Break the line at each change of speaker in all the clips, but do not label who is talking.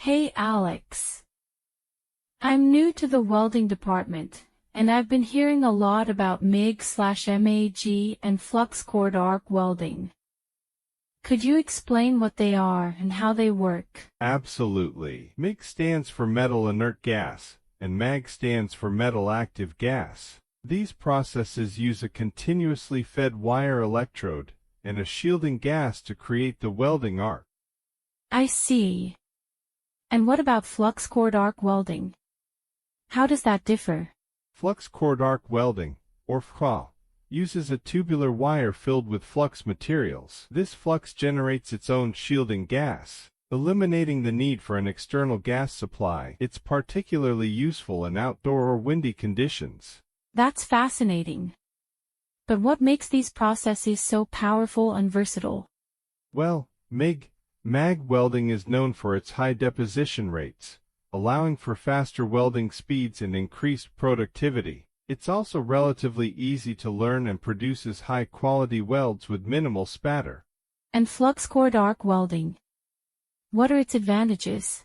Hey Alex. I'm new to the welding department, and I've been hearing a lot about MIG/MIG and flux cored arc welding. Could you explain what they are and how they work?
Absolutely. MIG stands for metal inert gas, and MAG stands for metal active gas. These processes use a continuously fed wire electrode and a shielding gas to create the welding arc.
I see. And what about flux cored arc welding? How does that differ?
Flux cored arc welding, or FCAW, uses a tubular wire filled with flux materials. This flux generates its own shielding gas, eliminating the need for an external gas supply. It's particularly useful in outdoor or windy conditions.
That's fascinating. But what makes these processes so powerful and versatile?
Well, MAG welding is known for its high deposition rates, allowing for faster welding speeds and increased productivity. It's also relatively easy to learn and produces high-quality welds with minimal spatter.
And flux cored arc welding? What are its advantages?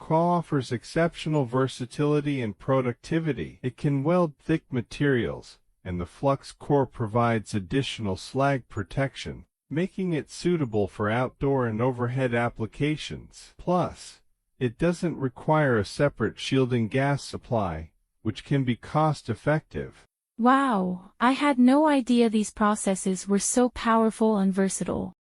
FCAW offers exceptional versatility and productivity. It can weld thick materials, and the flux core provides additional slag protection, making it suitable for outdoor and overhead applications. Plus, it doesn't require a separate shielding gas supply, which can be cost-effective.
Wow, I had no idea these processes were so powerful and versatile.